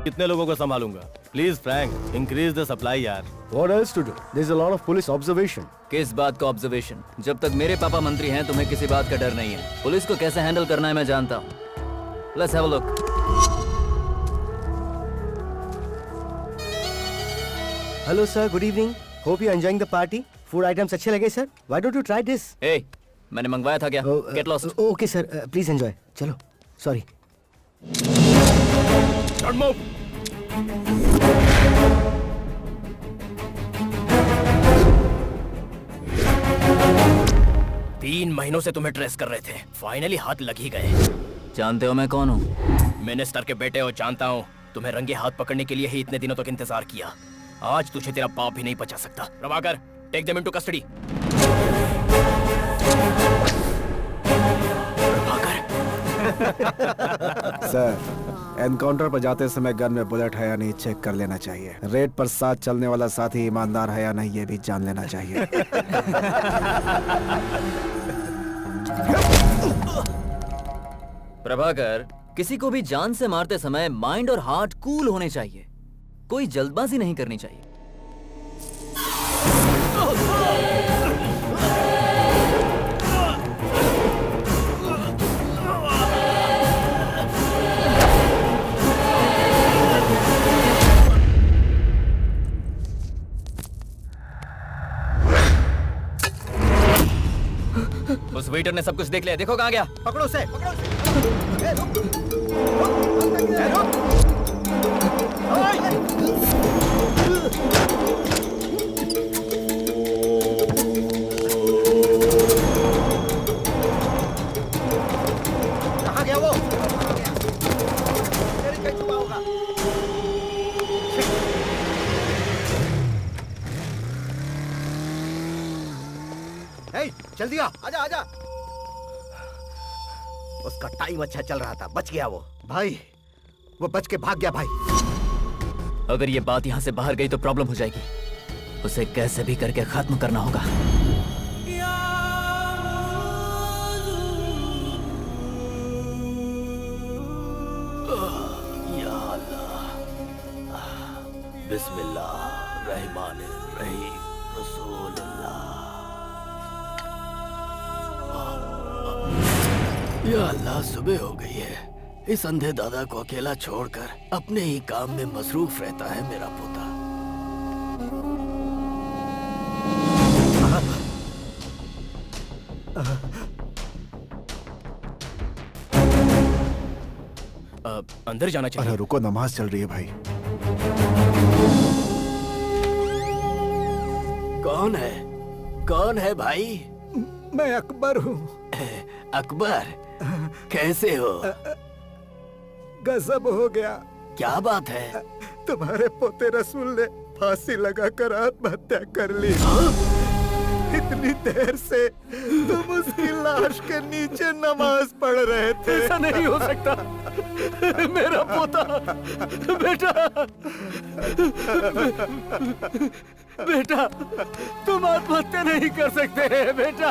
कितने लोगों को संभालूंगा? Please Frank, increase the supply यार। What else to do? There's a lot of police observation. किस बात का ऑब्जर्वेशन? जब तक मेरे पापा मंत्री हैं तुम्हें किसी बात का डर नहीं है। पुलिस को कैसे हैंडल करना है मैं जानता हूँ। Let's have a look. Hello sir, good evening. Hope you're enjoying the party. Food items अच्छे लगे sir? Why don't you try this? Hey, मैंने मंगवाया था क्या? Get lost. Okay sir, please enjoy. चलो, sorry. Don't move. 3 महीनों से तुम्हें ट्रेस कर रहे थे, फाइनली हाथ लग ही गए। जानते हो मैं कौन हूँ? मिनिस्टर के बेटे हो, जानता हूँ। तुम्हें रंगे हाथ पकड़ने के लिए ही इतने दिनों तक इंतजार किया। आज तुझे तेरा बाप भी नहीं बचा सकता। Prabhakar, take them into custody. Sir, encounter पर जाते समय गन में बुलेट है या नहीं चेक कर लेना चाहिए। रेड पर साथ चलने वाला साथी ईमानदार है या नहीं ये भी जान लेना चाहिए। प्रभाकर, किसी को भी जान से मारते समय माइंड और हार्ट कूल होने चाहिए। कोई जल्दबाजी नहीं करनी चाहिए। उस वेटर ने सब कुछ देख लिया। देखो कहाँ गया। पकड़ो उसे, पकड़ो उसे। कहाँ गया वो? तेरी कहीं छुपा होगा। जल्दी आ, आजा आजा। उसका टाइम अच्छा चल रहा था, बच गया वो। भाई, वो बच के भाग गया भाई। अगर ये बात यहाँ से बाहर गई तो प्रॉब्लम हो जाएगी। उसे कैसे भी करके खत्म करना होगा। या अल्लाह, बिस्मिल्लाह रहमानिर रहीम, रसूलुल्लाह। या अल्लाह, सुबह हो गई है। इस अंधे दादा को अकेला छोड़कर अपने ही काम में मसरूफ रहता है मेरा पोता। अंदर जाना चाहिए। अरे रुको, नमाज चल रही है भाई। कौन है? कौन है भाई? मैं अकबर हूँ। अकबर, कैसे हो? गजब हो गया। क्या बात है? तुम्हारे पोते रसूल ने फांसी लगाकर आत्महत्या कर ली। इतनी देर से तुम उसकी लाश के नीचे नमाज पढ़ रहे थे। ऐसा नहीं हो सकता। मेरा पोता, बेटा, बेटा, तुम आत्महत्या नहीं कर सकते बेटा।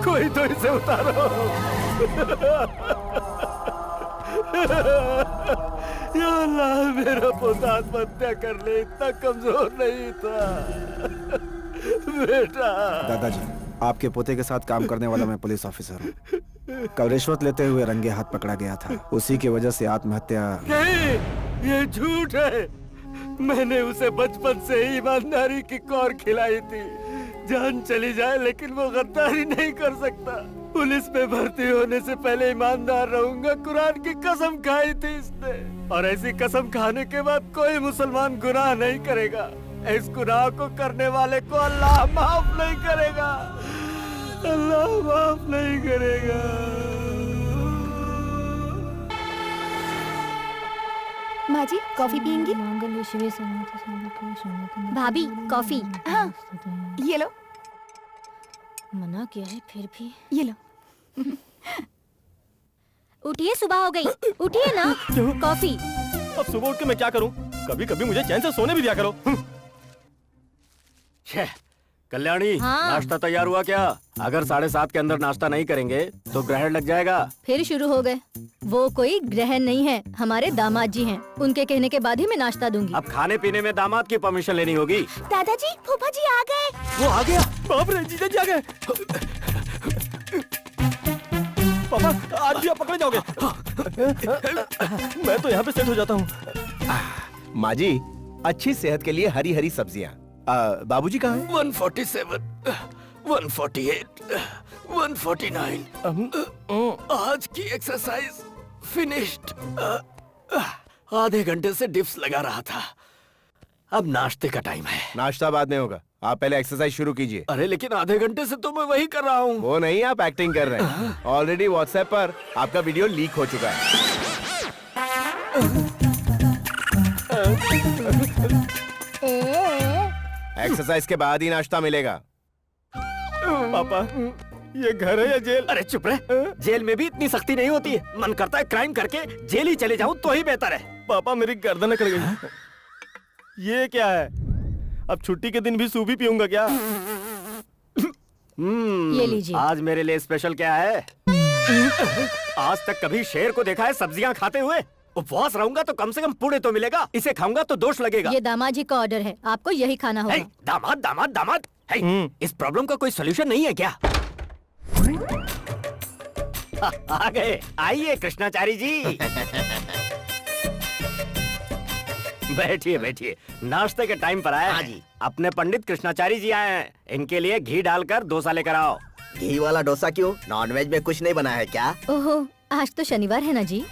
कोई तो इसे उतारो। या अल्लाह, मेरा पोता आत्महत्या कर ले, इतना कमजोर नहीं था बेटा। दादाजी, आपके पोते के साथ काम करने वाला मैं पुलिस ऑफिसर हूँ। कल रिश्वत लेते हुए रंगे हाथ पकड़ा गया था। उसी की वजह से आत्महत्या। नहीं, ये झूठ है। मैंने उसे बचपन से ही ईमानदारी की कौर खिलाई थी। जान चली जाए लेकिन वो गद्दारी नहीं कर सकता। पुलिस में भर्ती होने से पहले ईमानदार रहूंगा, कुरान की कसम खाई थी इसने। और ऐसी कसम खाने के बाद कोई मुसलमान गुनाह नहीं करेगा। इस गुनाह को करने वाले को अल्लाह माफ नहीं करेगा। अल्लाह माफ नहीं करेगा। माँ जी, कॉफी पियेंगी? भाभी, कॉफी। हाँ, ये लो। मना किया है फिर भी। ये लो। उठिए, सुबह हो गई। उठिए ना। कॉफी। अब सुबह उठ के मैं क्या करूं? कभी कभी मुझे चैन से सोने भी दिया करो। कल्याणी, हाँ। नाश्ता तैयार हुआ क्या? अगर 7:30 के अंदर नाश्ता नहीं करेंगे तो ग्रहण लग जाएगा। फिर शुरू हो गए। वो कोई ग्रहण नहीं है, हमारे दामाद जी हैं। उनके कहने के बाद ही मैं नाश्ता दूंगी। अब खाने पीने में दामाद की परमिशन लेनी होगी। दादाजी, फूफा जी आ गए। वो आ गया। बाप रे, जीजा जी आ गए। पापा, आज भी आप पकड़े जाओगे। मैं तो यहाँ पे सेट हो जाता हूँ। माँ जी, अच्छी सेहत के लिए हरी हरी सब्जियाँ। बाबूजी कहाँ हैं? 147, 148, 149। आज की एक्सरसाइज फिनिश्ड। आधे घंटे से डिप्स लगा रहा था। अब नाश्ते का टाइम है। नाश्ता बाद में होगा, आप पहले एक्सरसाइज शुरू कीजिए। अरे लेकिन आधे घंटे से तो मैं वही कर रहा हूँ। वो नहीं, आप एक्टिंग कर रहे हैं। ऑलरेडी व्हाट्सएप पर आपका वीडियो लीक हो चुका है। एक्सरसाइज के बाद ही नाश्ता मिलेगा। पापा, ये घर है या जेल? अरे चुप रहे। जेल में भी इतनी सख्ती नहीं होती है। मन करता है क्राइम करके जेल ही चले जाऊं तो ही बेहतर है। पापा, मेरी गर्दन अकड़ गई। ये क्या है? अब छुट्टी के दिन भी सूप ही पीऊंगा क्या? ये लीजिए। आज मेरे लिए स्पेशल क्या है? आज तक कभी शेर को देखा है सब्जियां खाते हुए? उपवास रहूंगा तो कम से कम पुणे तो मिलेगा। इसे खाऊंगा तो दोष लगेगा। ये दामाद जी का ऑर्डर है, आपको यही खाना होगा। दामाद दामाद दामाद। इस प्रॉब्लम का कोई सोल्यूशन नहीं है क्या? आ गए। आइए कृष्णाचारी जी। बैठिए बैठिए, नाश्ते के टाइम पर आए। हाँ जी। अपने पंडित कृष्णाचारी जी आए हैं, इनके लिए घी डालकर डोसा लेकर आओ। घी वाला डोसा क्यों? नॉनवेज में कुछ नहीं बना है क्या? ओहो, आज तो शनिवार है ना जी।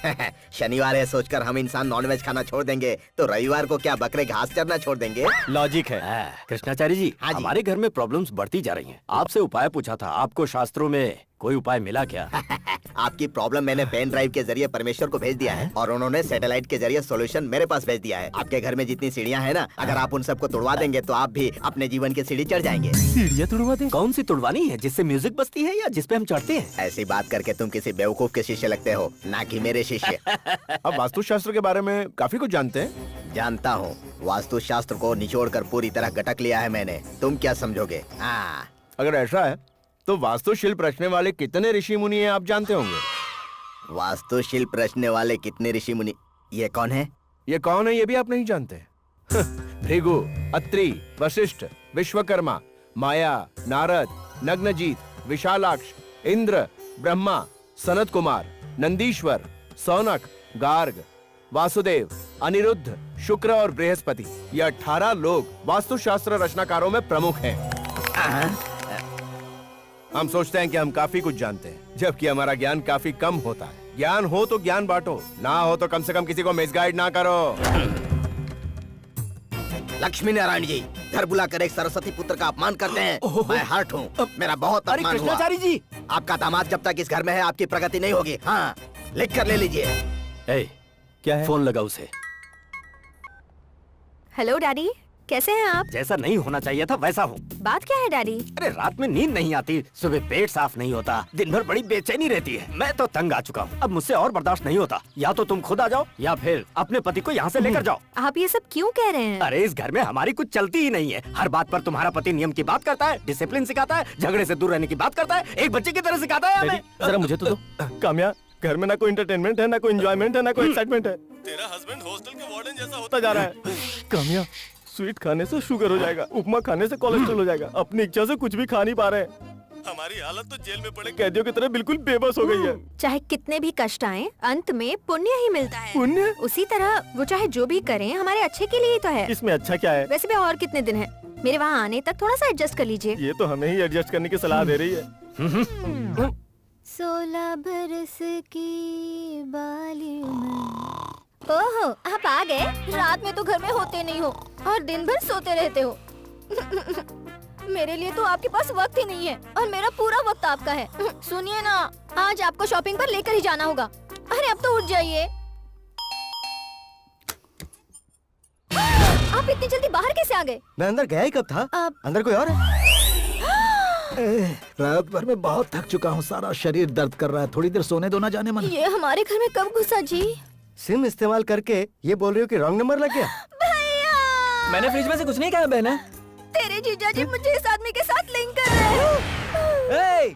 शनिवार है सोचकर हम इंसान नॉनवेज खाना छोड़ देंगे तो रविवार को क्या बकरे घास चरना छोड़ देंगे? लॉजिक है। कृष्णाचारी जी, हाँ जी। हमारे घर में प्रॉब्लम्स बढ़ती जा रही हैं। आपसे उपाय पूछा था, आपको शास्त्रों में कोई उपाय मिला क्या? आपकी प्रॉब्लम मैंने पेन ड्राइव के जरिए परमेश्वर को भेज दिया है और उन्होंने सैटेलाइट के जरिए सॉल्यूशन मेरे पास भेज दिया है। आपके घर में जितनी सीढ़ियाँ हैं ना, अगर आप उन सबको तोड़वा देंगे तो आप भी अपने जीवन की सीढ़ी चढ़ जाएंगे। सीढ़ियाँ तोड़वा दें? कौन सी तोड़वानी है, जिससे म्यूजिक बजती है या जिसपे हम चढ़ते हैं? ऐसी बात करके तुम किसी बेवकूफ के शिष्य लगते हो, ना कि मेरे शिष्य। आप वास्तुशास्त्र के बारे में काफी कुछ जानते हैं। जानता हूँ, वास्तुशास्त्र को निचोड़कर पूरी तरह गटक लिया है मैंने। तुम क्या समझोगे? हाँ, अगर ऐसा है तो वास्तुशिल्प रचने वाले कितने ऋषि मुनि हैं आप जानते होंगे। वास्तुशिल्प रचने वाले कितने ऋषि मुनि? ये कौन है? ये कौन है ये भी आप नहीं जानते? भृगु, अत्रि, वशिष्ठ, विश्वकर्मा, माया, नारद, नग्नजीत, विशालाक्ष, इंद्र, ब्रह्मा, सनत कुमार, नंदीश्वर, सौनक, गार्ग, वासुदेव, अनिरुद्ध, शुक्र और बृहस्पति। ये 18 लोग वास्तुशास्त्र रचनाकारों में प्रमुख हैं। हम सोचते हैं कि हम काफी कुछ जानते हैं, जबकि हमारा ज्ञान काफी कम होता है। ज्ञान हो तो ज्ञान बांटो, ना हो तो कम से कम किसी को मिसगाइड ना करो। लक्ष्मी नारायण जी, घर बुलाकर एक सरस्वती पुत्र का अपमान करते हैं। मैं हर्ट हूँ, मेरा बहुत अरे अपमान हुआ। कृष्णाचारी जी, आपका दामाद जब तक इस घर में है आपकी प्रगति नहीं होगी। हाँ, लिख कर ले लीजिए। क्या है? फोन लगा उसे। हेलो डैडी, कैसे हैं आप? जैसा नहीं होना चाहिए था वैसा हूँ। बात क्या है डैडी? अरे रात में नींद नहीं आती, सुबह पेट साफ नहीं होता, दिन भर बड़ी बेचैनी रहती है। मैं तो तंग आ चुका हूँ, अब मुझसे और बर्दाश्त नहीं होता। या तो तुम खुद आ जाओ या फिर अपने पति को यहाँ से लेकर जाओ। आप ये सब क्यों कह रहे हैं? अरे इस घर में हमारी कुछ चलती ही नहीं है। हर बात पर तुम्हारा पति नियम की बात करता है, डिसिप्लिन सिखाता है, झगड़े से दूर रहने की बात करता है, एक बच्चे की तरह सिखाता है हमें। जरा मुझे तो दो। काम्या, घर में ना कोई एंटरटेनमेंट है, ना कोई एंजॉयमेंट है, ना कोई एक्साइटमेंट है। तेरा हस्बैंड हॉस्टल के वार्डन जैसा होता जा रहा है। काम्या, स्वीट खाने से शुगर हो जाएगा, उपमा खाने से कोलेस्ट्रॉल हो जाएगा, अपनी इच्छा से कुछ भी खा नहीं पा रहे। हमारी हालत तो जेल में पड़े कैदियों की तरह बिल्कुल बेबस हो गई है। चाहे कितने भी कष्ट आए, अंत में पुण्य ही मिलता है। पुण्य? उसी तरह वो चाहे जो भी करें हमारे अच्छे के लिए ही तो है। इसमें अच्छा क्या है? वैसे भी और कितने दिन है, मेरे वहाँ आने तक थोड़ा सा एडजस्ट कर लीजिए। ये तो हमें ही एडजस्ट करने की सलाह दे रही है। 16 बरस की बाली उम्र। ओहो, आप आ गए। रात में तो घर में होते नहीं हो और दिन भर सोते रहते हो। मेरे लिए तो आपके पास वक्त ही नहीं है और मेरा पूरा वक्त आपका है। सुनिए ना, आज आपको शॉपिंग पर लेकर ही जाना होगा। अरे अब तो उठ जाइए। आप इतनी जल्दी बाहर कैसे आ गए? मैं अंदर गया ही कब था? अंदर कोई और है? रात भर में बहुत थक चुका हूँ, सारा शरीर दर्द कर रहा है, थोड़ी देर सोने दो ना जाने मन। ये हमारे घर में कब घुसा जी? सिम इस्तेमाल करके ये बोल रही हो कि रॉन्ग नंबर लग गया? मैंने फ्रिज में से कुछ नहीं खाया बहना। तेरे ये जीजा जी मुझे इस आदमी के साथ लिंक कर रहे हैं।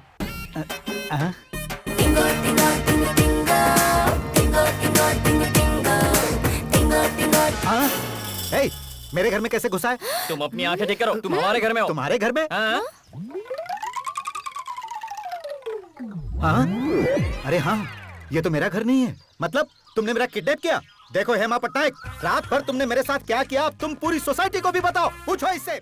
हे, मेरे घर में कैसे घुसा है? तुम अपनी आंखें ठीक करो, तुम हमारे घर में हो। तुम्हारे घर में? हाँ? हाँ? अरे हाँ, ये तो मेरा घर नहीं है। मतलब तुमने मेरा किडनैप किया? देखो हेमा पटनायक, रात भर तुमने मेरे साथ क्या किया अब तुम पूरी सोसाइटी को भी बताओ। पूछो इससे।